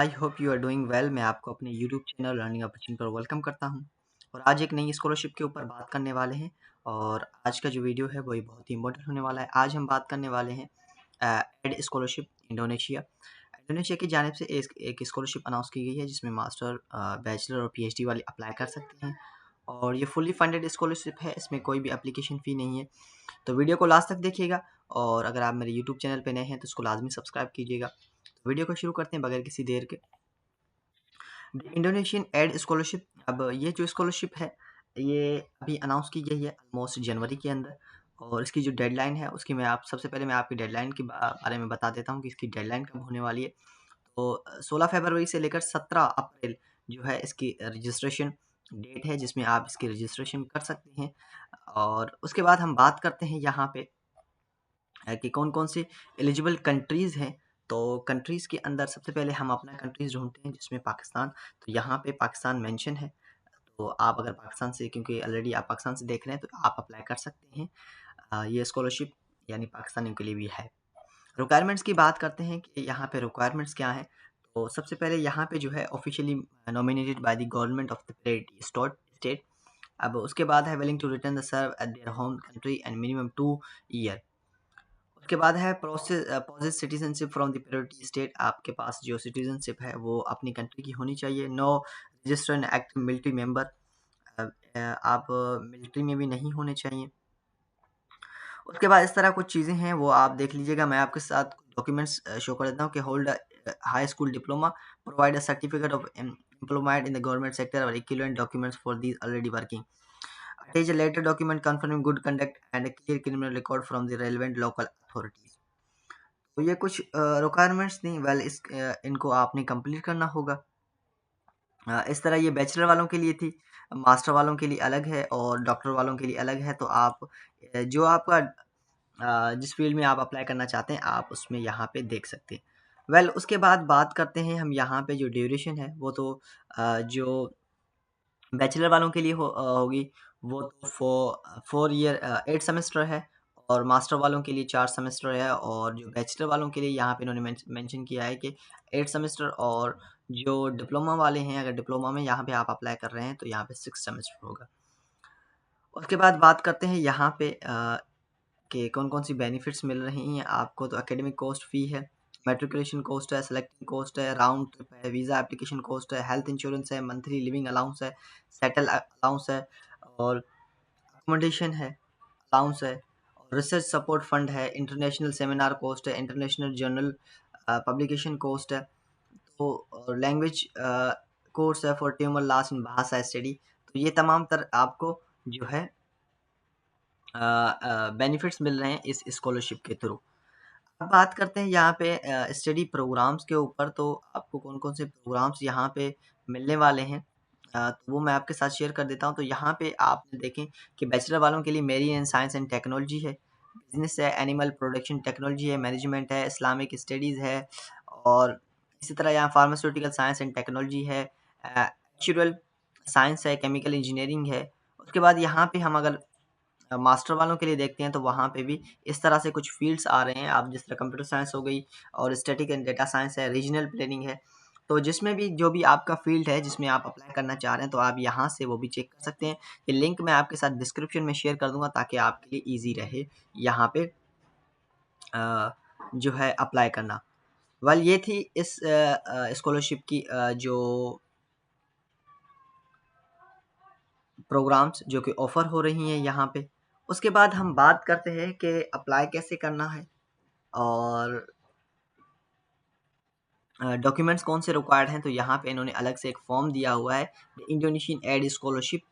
I hope you are doing well. मैं आपको अपने यूट्यूब चैनल लर्निंग अपॉर्चुनिटी पर वेलकम करता हूं और आज एक नई स्कॉलरशिप के ऊपर बात करने वाले हैं। और आज का जो वीडियो है वही बहुत ही इंपॉर्टेंट होने वाला है। आज हम बात करने वाले हैं एड स्कॉलरशिप इंडोनेशिया। इंडोनेशिया की जानिब से एक स्कॉलरशिप अनाउंस की गई है जिसमें मास्टर, बैचलर और पीएचडी वाले अप्लाई कर सकते हैं और ये फुली फंडेड स्कॉलरशिप है। इसमें कोई भी एप्लीकेशन फ़ी नहीं है। तो वीडियो को लास्ट तक देखिएगा और अगर आप मेरे यूट्यूब चैनल पे नए हैं तो इसको लाजमी सब्सक्राइब कीजिएगा। तो वीडियो को शुरू करते हैं बगैर किसी देर के। इंडोनेशियन एड स्कॉलरशिप, अब ये जो स्कॉलरशिप है ये अभी अनाउंस की गई है ऑलमोस्ट जनवरी के अंदर। और इसकी जो डेडलाइन है उसकी सबसे पहले मैं आपकी डेडलाइन के बारे में बता देता हूँ कि इसकी डेडलाइन कब होने वाली है। तो 16 फरवरी से लेकर 17 अप्रैल जो है इसकी रजिस्ट्रेशन डेट है जिसमें आप इसकी रजिस्ट्रेशन कर सकते हैं। और उसके बाद हम बात करते हैं यहाँ पे कि कौन-कौन सी एलिजिबल कंट्रीज़ हैं। तो कंट्रीज़ के अंदर सबसे पहले हम अपना कंट्रीज़ ढूँढते हैं जिसमें पाकिस्तान, तो यहाँ पे पाकिस्तान मेंशन है। तो आप अगर पाकिस्तान से, क्योंकि ऑलरेडी आप पाकिस्तान से देख रहे हैं, तो आप अप्लाई कर सकते हैं। ये स्कॉलरशिप यानी पाकिस्तानियों के लिए भी है। रिक्वायरमेंट्स की बात करते हैं कि यहाँ पे रिक्वायरमेंट्स क्या हैं। तो सबसे पहले यहाँ पे जो है officially nominated by the government of the state. अब उसके बाद है willing to return the serve at their home country and minimum 2 year. उसके बाद है possess citizenship from the priority state. आपके पास जो सिटीजनशिप है वो अपनी कंट्री की होनी चाहिए। No register and active military member, आप मिलिट्री में भी नहीं होने चाहिए। उसके बाद इस तरह कुछ चीज़ें हैं वो आप देख लीजिएगा। मैं आपके साथ डॉक्यूमेंट्स शो कर देता हूँ कि hold high school diploma, provide a certificate of employment in the government sector और equivalent documents for these already working. Attach a letter document confirming good conduct and a clear criminal record from the relevant local authorities. तो ये कुछ requirements नहीं, इनको आपने complete करना होगा। इस तरह ये बैचलर वालों के लिए थी, मास्टर वालों के लिए अलग है और डॉक्टर वालों के लिए अलग है। तो आप जो आपका जिस फील्ड में आप अप्लाई करना चाहते हैं आप उसमें यहाँ पे देख सकते हैं। उसके बाद बात करते हैं हम यहाँ पे जो ड्यूरेशन है वो तो जो बैचलर वालों के लिए होगी वो तो 4 ईयर 8 सेमेस्टर है और मास्टर वालों के लिए 4 सेमेस्टर है। और जो बैचलर वालों के लिए यहाँ पे इन्होंने मेंशन किया है कि 8 सेमेस्टर। और जो डिप्लोमा वाले हैं, अगर डिप्लोमा में यहाँ पे आप अप्लाई कर रहे हैं तो यहाँ पे 6 सेमेस्टर होगा। उसके बाद बात करते हैं यहाँ पे कि कौन-कौन सी बेनिफिट्स मिल रही हैं आपको। तो एकेडमिक कॉस्ट फ़ी है, मैट्रिकुलेशन कॉस्ट है, सेलेक्टिंग कॉस्ट है, राउंड ट्रिप है, वीज़ा एप्लीकेशन कॉस्ट है, हेल्थ इंश्योरेंस है, मंथली लिविंग अलाउंस है, सेटल अलाउंस है और अकोमोडेशन है, अलाउंस है और रिसर्च सपोर्ट फंड है, इंटरनेशनल सेमिनार कॉस्ट है, इंटरनेशनल जर्नल पब्लिकेशन कॉस्ट है। तो और लैंग्वेज कोर्स है फॉर ट्यूमर लॉस इन भाषा स्टडी। तो ये तमाम तर आपको जो है बेनिफिट्स मिल रहे हैं इस स्कॉलरशिप के थ्रू। अब बात करते हैं यहाँ पे स्टडी प्रोग्राम्स के ऊपर। तो आपको कौन-कौन से प्रोग्राम्स यहाँ पे मिलने वाले हैं, तो वो मैं आपके साथ शेयर कर देता हूँ। तो यहाँ पे आप देखें कि बैचलर वालों के लिए marine and science and technology है, बिज़नेस है, एनिमल प्रोडक्शन टेक्नोलॉजी है, मैनेजमेंट है, इस्लामिक स्टडीज़ है और इसी तरह यहाँ फार्मास्यूटिकल साइंस एंड टेक्नोलॉजी है, नेचुरल साइंस है, केमिकल इंजीनियरिंग है। उसके बाद यहाँ पे हम अगर मास्टर वालों के लिए देखते हैं तो वहाँ पे भी इस तरह से कुछ फ़ील्ड्स आ रहे हैं। आप जिस तरह कंप्यूटर साइंस हो गई और स्टैटिक एंड डेटा साइंस है, रीजनल प्लानिंग है। तो जिसमें भी जो भी आपका फ़ील्ड है जिसमें आप अप्लाई करना चाह रहे हैं तो आप यहाँ से वो भी चेक कर सकते हैं। ये लिंक मैं आपके साथ डिस्क्रिप्शन में शेयर कर दूँगा ताकि आपके लिए ईज़ी रहे यहाँ पे जो है अप्लाई करना। ये थी इस स्कॉलरशिप की जो प्रोग्राम्स जो कि ऑफ़र हो रही हैं यहाँ पे। उसके बाद हम बात करते हैं कि अप्लाई कैसे करना है और डॉक्यूमेंट्स कौन से रिक्वायर्ड हैं। तो यहाँ पे इन्होंने अलग से एक फॉर्म दिया हुआ है, इंडोनेशियन एड स्कॉलरशिप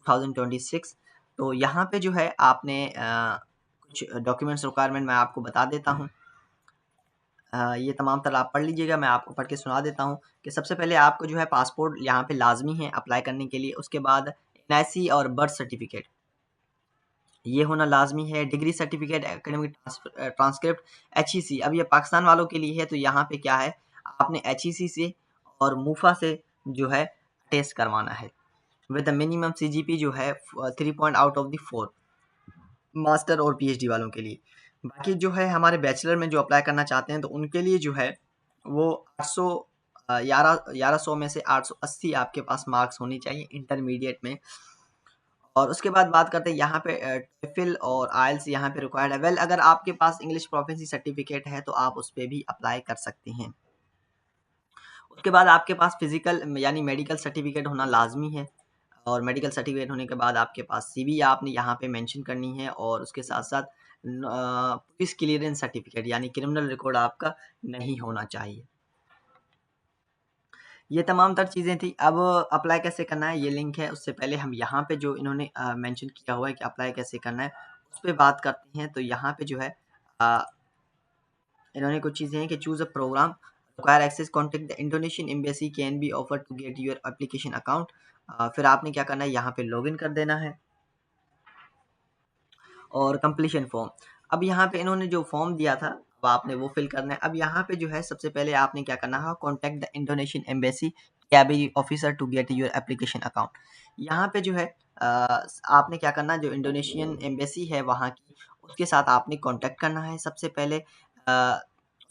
2026। तो यहाँ पे जो है आपने कुछ डॉक्यूमेंट्स रिक्वायरमेंट मैं आपको बता देता हूँ। ये तमाम तर आप पढ़ लीजिएगा, मैं आपको पढ़ के सुना देता हूँ कि सबसे पहले आपको जो है पासपोर्ट यहाँ पे लाज़मी है अप्लाई करने के लिए। उसके बाद एनआईसी और बर्थ सर्टिफिकेट ये होना लाज़मी है। Degree certificate, academic transcript, HEC. अब ये पाकिस्तान वालों के लिए है तो यहाँ पे क्या है, आपने एचईसी से और मूफा से जो है टेस्ट करवाना है विद द मिनिमम सीजीपी जो है 3 point out of the 4 master और पीएचडी वालों के लिए। बाकी जो है हमारे बैचलर में जो अप्लाई करना चाहते हैं तो उनके लिए जो है वो 800 1100 में से 880 आपके पास मार्क्स होनी चाहिए इंटरमीडिएट में। और उसके बाद बात करते हैं यहाँ पे टोफिल और आइल्स यहाँ पे रिक्वायर्ड है। वेल अगर आपके पास इंग्लिश प्रोफिशिएंसी सर्टिफिकेट है तो आप उस पे भी अप्लाई कर सकते हैं। उसके बाद आपके पास फिजिकल यानी मेडिकल सर्टिफिकेट होना लाजमी है, और मेडिकल सर्टिफिकेट होने के बाद आपके पास सीवी आपने यहाँ पे मेंशन करनी है, और उसके साथ-साथ पुलिस क्लीयरेंस सर्टिफिकेट यानी क्रिमिनल रिकॉर्ड आपका नहीं होना चाहिए। ये तमाम तर चीज़ें थी। अब अप्लाई कैसे करना है ये लिंक है, उससे पहले हम यहाँ पे जो इन्होंने मेंशन किया हुआ है कि अप्लाई कैसे करना है, उस पे बात करते हैं। तो यहाँ पे जो है अ, इन्होंने कुछ चीज़ें हैं कि choose a program require access contact the Indonesian embassy can be offer to get your application account. फिर आपने क्या करना है, यहाँ पे लॉगिन कर देना है और कंप्लीशन फॉर्म। अब यहाँ पे इन्होंने जो फॉर्म दिया था अब आपने वो फिल करना है। अब यहाँ पे जो है सबसे पहले आपने क्या करना है, contact the Indonesian embassy cabin officer to get your application account. यहाँ पे जो है आपने क्या करना है, जो इंडोनेशियन एम्बेसी है वहाँ की, उसके साथ आपने कॉन्टैक्ट करना है सबसे पहले।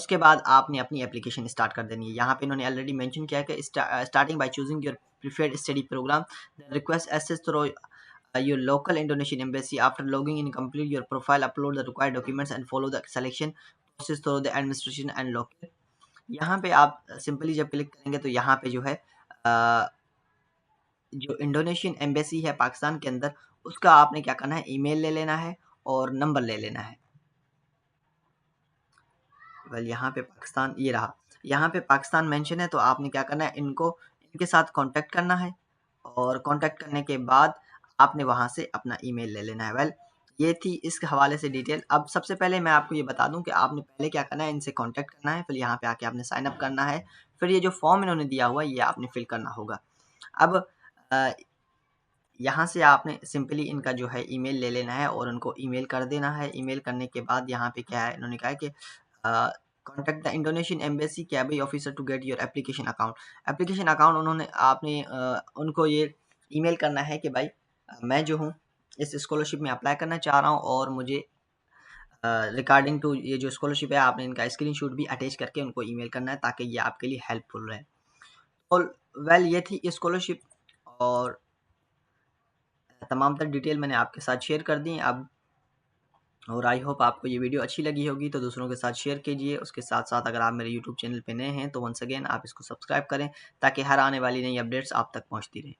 उसके बाद आपने अपनी एप्लीकेशन स्टार्ट कर देनी है। यहाँ पे इन्होंने ऑलरेडी मेंशन किया है कि starting by choosing your preferred study program, request access through your local Indonesian embassy. After logging in, complete your profile, upload the required documents and follow the selection process through the administration and local। यहाँ पे आप simply जब click करेंगे तो यहाँ पे जो है जो इंडोनेशियन एम्बेसी है पाकिस्तान के अंदर, उसका आपने क्या करना है, ईमेल ले लेना है और नंबर ले लेना है। वेल यहाँ पे पाकिस्तान ये रहा, यहाँ पे पाकिस्तान मेंशन है, तो आपने क्या करना है, इनको इनके साथ कांटेक्ट करना है, और कांटेक्ट करने के बाद आपने वहाँ से अपना ईमेल ले लेना है। वेल ये थी इस हवाले से डिटेल। अब सबसे पहले मैं आपको ये बता दूं कि आपने पहले क्या करना है, इनसे कांटेक्ट करना है, फिर यहाँ पे आके आपने साइन अप करना है, फिर ये जो फॉर्म इन्होंने दिया हुआ है ये आपने फिल करना होगा। अब अ, यहाँ से आपने सिंपली इनका जो है ईमेल ले लेना है और उनको ईमेल कर देना है। ईमेल करने के बाद यहाँ पे क्या है, इन्होंने कहा है कि कॉन्टैक्ट द इंडोनेशियन एम्बेसी कैबी officer to get your application account. Application account उन्होंने आपने उनको ये ईमेल करना है कि भाई मैं जो हूँ इस स्कॉलरशिप में अप्लाई करना चाह रहा हूँ, और मुझे रिगार्डिंग टू ये जो स्कॉलरशिप है आपने इनका स्क्रीनशॉट भी अटैच करके उनको ईमेल करना है, ताकि ये आपके लिए हेल्पफुल रहे। और वेल ये थी स्कॉलरशिप, और तमाम तर डिटेल मैंने आपके साथ शेयर कर दी अब। और आई होप आपको ये वीडियो अच्छी लगी होगी, तो दूसरों के साथ शेयर कीजिए। उसके साथ-साथ अगर आप मेरे यूट्यूब चैनल पे नए हैं तो वंस अगेन आप इसको सब्सक्राइब करें, ताकि हर आने वाली नई अपडेट्स आप तक पहुँचती रहें।